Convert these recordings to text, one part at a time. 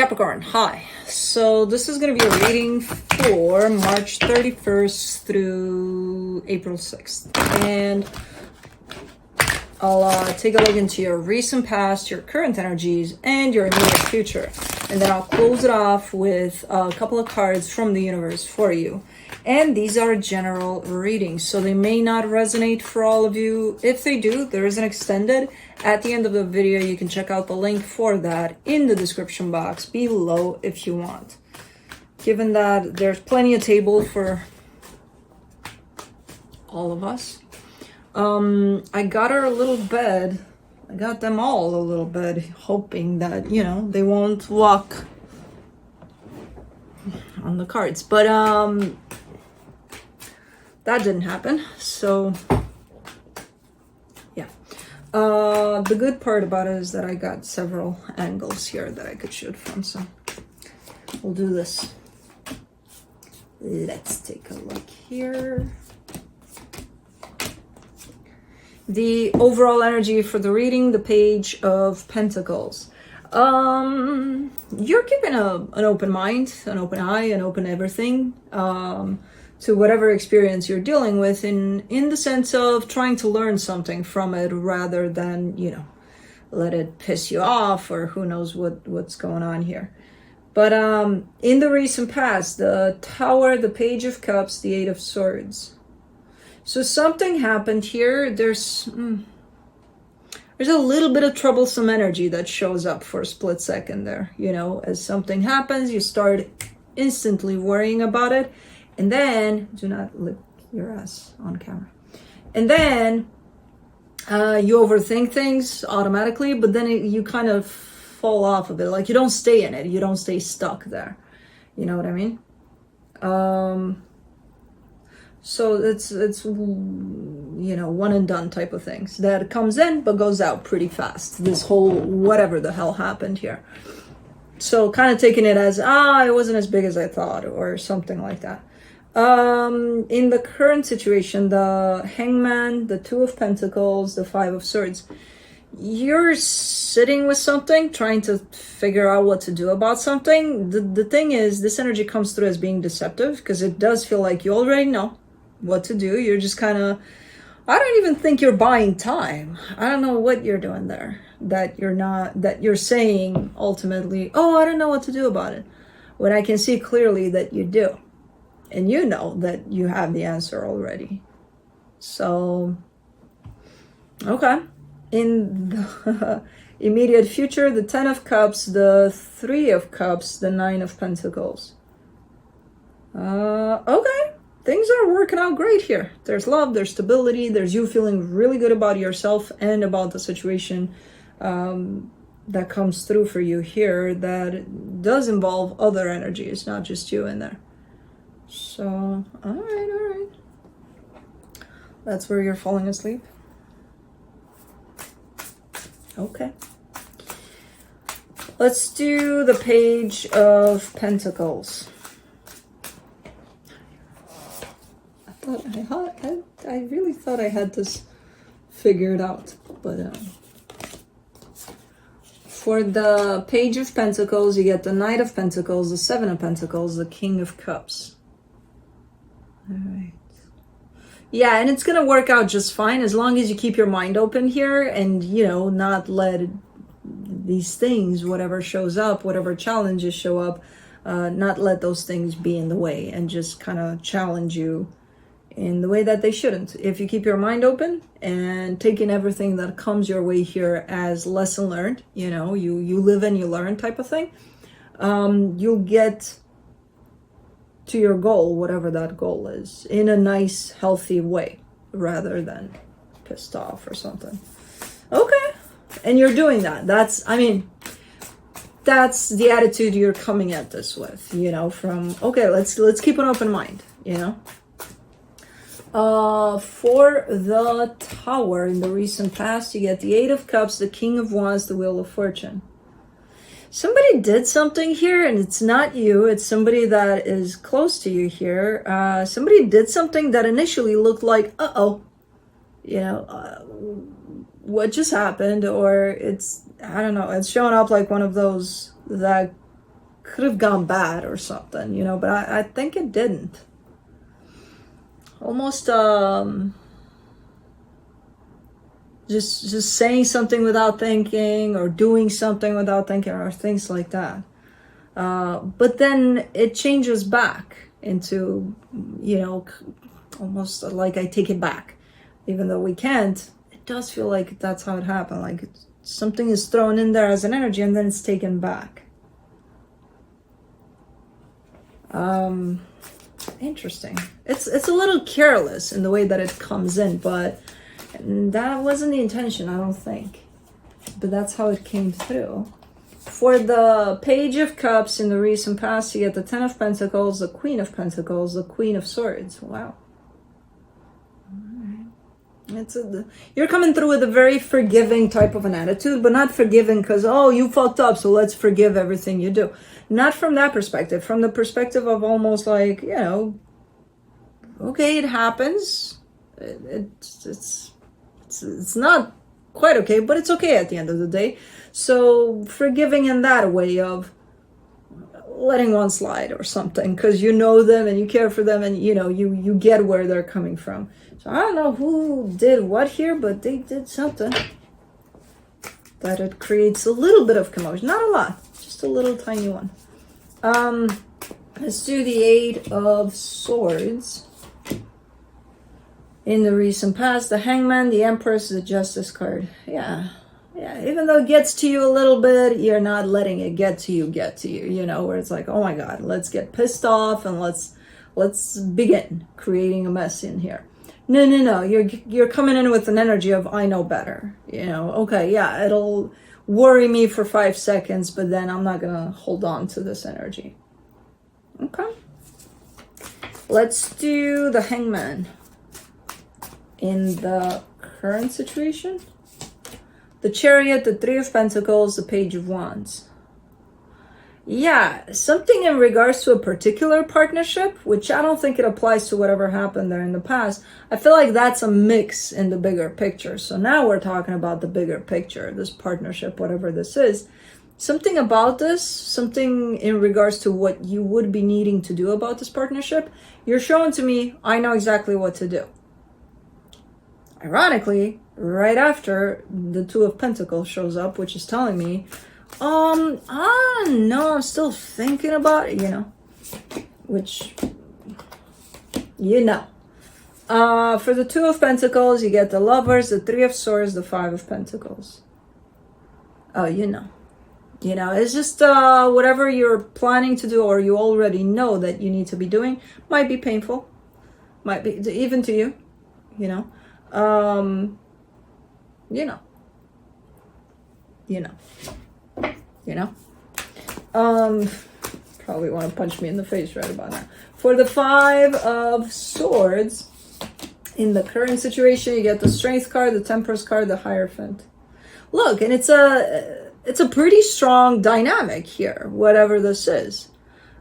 Capricorn, hi. So this is going to be a reading for March 31st through April 6th. And I'll take a look into your recent past, your current energies, and your immediate future. And then I'll close it off with a couple of cards from the universe for you. And these are general readings, so they may not resonate for all of you. If they do, there is an extended. At the end of the video, you can check out the link for that in the description box below if you want. Given that there's plenty of table for all of us. I got her a little bed. I got them all a little bed, hoping that, you know, they won't walk on the cards. But that didn't happen. So yeah. The good part about it is that I got several angles here that I could shoot from. So we'll do this. Let's take a look here. The overall energy for the reading, the Page of Pentacles. You're keeping an open mind, an open eye, an open everything to whatever experience you're dealing with in the sense of trying to learn something from it rather than, you know, let it piss you off or who knows what's going on here. But in the recent past, the Tower, the Page of Cups, the Eight of Swords. So something happened here. There's a little bit of troublesome energy that shows up for a split second there. You know, as something happens, you start instantly worrying about it. And then, do not lick your ass on camera. And then you overthink things automatically, but then you kind of fall off of it. Like you don't stay in it. You don't stay stuck there. You know what I mean? So it's you know, one and done type of things that comes in but goes out pretty fast. This whole whatever the hell happened here. So kind of taking it as, it wasn't as big as I thought or something like that. In the current situation, the Hangman, the Two of Pentacles, the Five of Swords, you're sitting with something, trying to figure out what to do about something. The thing is, this energy comes through as being deceptive because it does feel like you already know what to do. You're just kind of, I don't even think you're buying time. I don't know what you're doing there, that you're saying ultimately, oh, I don't know what to do about it, when I can see clearly that you do, and you know that you have the answer already. So okay, in the immediate future, the Ten of Cups, the Three of Cups, the Nine of Pentacles. Okay, things are working out great here. There's love, there's stability, there's you feeling really good about yourself and about the situation that comes through for you here that does involve other energies, not just you in there. So, all right. That's where you're falling asleep. Okay. Let's do the Page of Pentacles. I really thought I had this figured out, but for the Page of Pentacles, you get the Knight of Pentacles, the Seven of Pentacles, the King of Cups. All right. Yeah, and it's gonna work out just fine as long as you keep your mind open here and, you know, not let these things, whatever shows up, whatever challenges show up, not let those things be in the way and just kind of challenge you in the way that they shouldn't. If you keep your mind open and taking everything that comes your way here as lesson learned, you know, you live and you learn type of thing, you'll get to your goal, whatever that goal is, in a nice, healthy way, rather than pissed off or something. Okay, and you're doing that. That's the attitude you're coming at this with, you know, from, okay, let's keep an open mind, you know. For the Tower, in the recent past, you get the Eight of Cups, the King of Wands, the Wheel of Fortune. Somebody did something here, and it's not you, it's somebody that is close to you here. Somebody did something that initially looked like, you know, what just happened? Or it's, I don't know, it's showing up like one of those that could have gone bad or something, you know, but I think it didn't. Almost just saying something without thinking, or doing something without thinking, or things like that. But then it changes back into, you know, almost like I take it back. Even though we can't, it does feel like that's how it happened. Like something is thrown in there as an energy and then it's taken back. Interesting. It's a little careless in the way that it comes in, but that wasn't the intention, I don't think. But that's how it came through. For the Page of Cups in the recent past, you get the Ten of Pentacles, the Queen of Pentacles, the Queen of Swords. Wow. You're coming through with a very forgiving type of an attitude, but not forgiving because, oh, you fucked up, so let's forgive everything you do. Not from that perspective. From the perspective of almost like, you know, okay, it happens. It's not quite okay, but it's okay at the end of the day. So forgiving in that way of letting one slide or something, because you know them and you care for them, and you know you get where they're coming from. So I don't know who did what here, but they did something that it creates a little bit of commotion. Not a lot, just a little tiny one. Let's do the Eight of Swords. In the recent past, the Hangman, the Empress, the Justice card. Yeah, even though it gets to you a little bit, you're not letting it get to you, you know, where it's like, oh my God, let's get pissed off and let's begin creating a mess in here. No, you're coming in with an energy of, I know better, you know, okay, yeah, it'll worry me for 5 seconds, but then I'm not gonna hold on to this energy. Okay. Let's do the Hangman. In the current situation, the Chariot, the Three of Pentacles, the Page of Wands. Yeah, something in regards to a particular partnership, which I don't think it applies to whatever happened there in the past. I feel like that's a mix in the bigger picture. So now we're talking about the bigger picture, this partnership, whatever this is. Something about this, something in regards to what you would be needing to do about this partnership, you're showing to me, I know exactly what to do. Ironically, right after the Two of Pentacles shows up, which is telling me, I don't know, I'm still thinking about it, you know, which, you know. For the Two of Pentacles, you get the Lovers, the Three of Swords, the Five of Pentacles. Oh, you know, it's just whatever you're planning to do or you already know that you need to be doing might be painful, might be even to you, you know. Probably want to punch me in the face right about now. For the Five of Swords, in the current situation, you get the Strength card, the Temperance card, the Hierophant. Look, and it's a pretty strong dynamic here, whatever this is.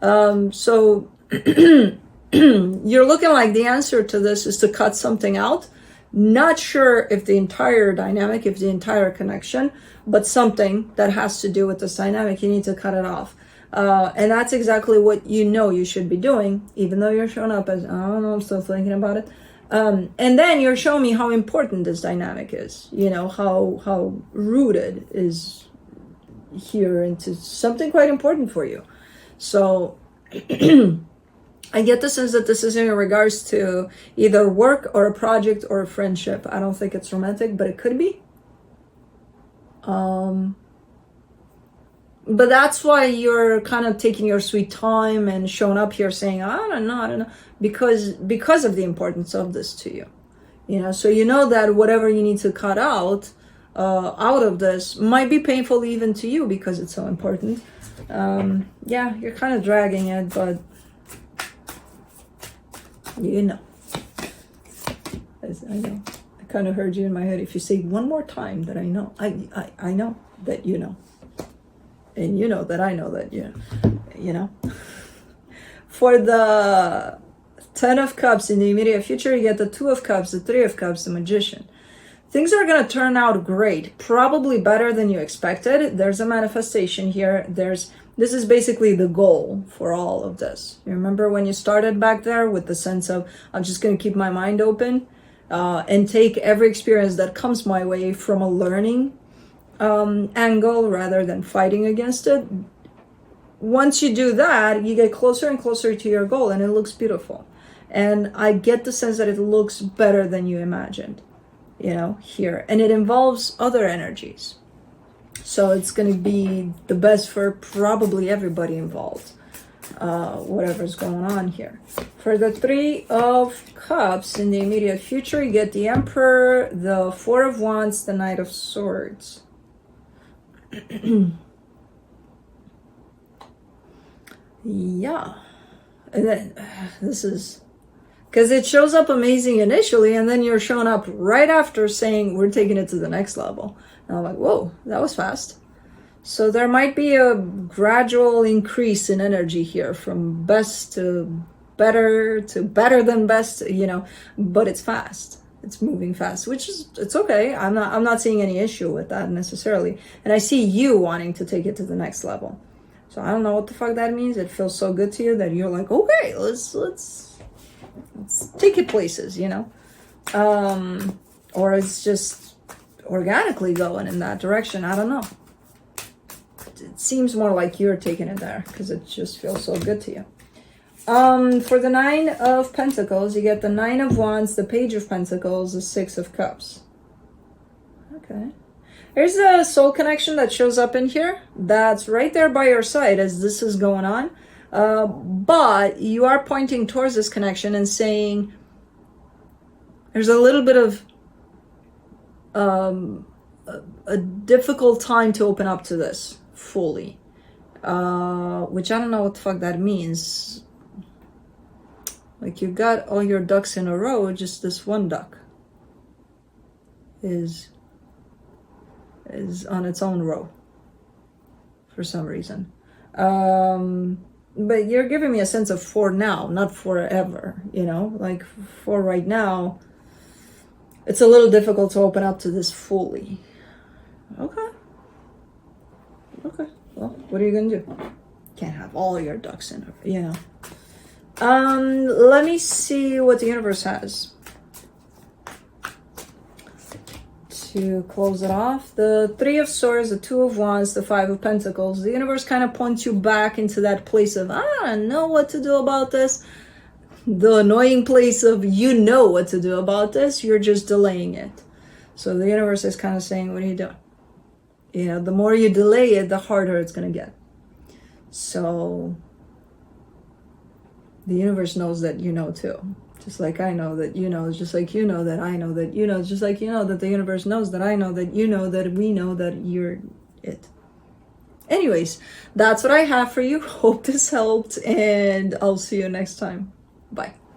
So you're looking like the answer to this is to cut something out. Not sure if the entire dynamic, if the entire connection, but something that has to do with this dynamic, you need to cut it off. And that's exactly what you know you should be doing, even though you're showing up as, I don't know, I'm still thinking about it. And then you're showing me how important this dynamic is, you know, how rooted is here into something quite important for you. So I get the sense that this is in regards to either work or a project or a friendship. I don't think it's romantic, but it could be. But that's why you're kind of taking your sweet time and showing up here saying, I don't know, because of the importance of this to you. You know, so you know that whatever you need to cut out of this might be painful even to you because it's so important. Yeah, you're kind of dragging it, but you know. I know. I kind of heard you in my head. If you say one more time that I know, I know that you know. And you know that I know that you know. For the Ten of Cups in the immediate future, you get the Two of Cups, the Three of Cups, the Magician. Things are going to turn out great, probably better than you expected. There's a manifestation here. There's This is basically the goal for all of this. You remember when you started back there with the sense of, I'm just going to keep my mind open and take every experience that comes my way from a learning angle rather than fighting against it. Once you do that, you get closer and closer to your goal, and it looks beautiful. And I get the sense that it looks better than you imagined, you know, here. And it involves other energies. So it's going to be the best for probably everybody involved, whatever's going on here. For the Three of Cups in the immediate future, you get the Emperor, the Four of Wands, the Knight of Swords. Yeah. And then, this is... because it shows up amazing initially, and then you're showing up right after saying, we're taking it to the next level. And I'm like, whoa, that was fast. So there might be a gradual increase in energy here from best to better than best, you know, but it's fast. It's moving fast, which is, it's okay. I'm not seeing any issue with that necessarily. And I see you wanting to take it to the next level. So I don't know what the fuck that means. It feels so good to you that you're like, okay, let's take it places, you know? Or it's just organically going in that direction. I don't know. It seems more like you're taking it there because it just feels so good to you. For the Nine of Pentacles, you get the Nine of Wands, the Page of Pentacles, the Six of Cups. Okay. Here's a soul connection that shows up in here. That's right there by your side as this is going on. But you are pointing towards this connection and saying there's a little bit of a difficult time to open up to this fully, which I don't know what the fuck that means. Like, you got all your ducks in a row, just this one duck is on its own row for some reason. But you're giving me a sense of for now, not forever, you know? Like, for right now, it's a little difficult to open up to this fully. Okay. Okay. Well, what are you going to do? Can't have all your ducks in, you know? Let me see what the universe has to close it off. The Three of Swords, the Two of Wands, the Five of Pentacles. The universe kind of points you back into that place of, I don't know what to do about this. The annoying place of, you know what to do about this, you're just delaying it. So the universe is kind of saying, what are you doing? You know, the more you delay it, the harder it's going to get. So the universe knows that you know too. Just like I know that you know, just like you know that I know that you know, just like you know that the universe knows that I know that you know that we know that you're it. Anyways, that's what I have for you. Hope this helped, and I'll see you next time. Bye.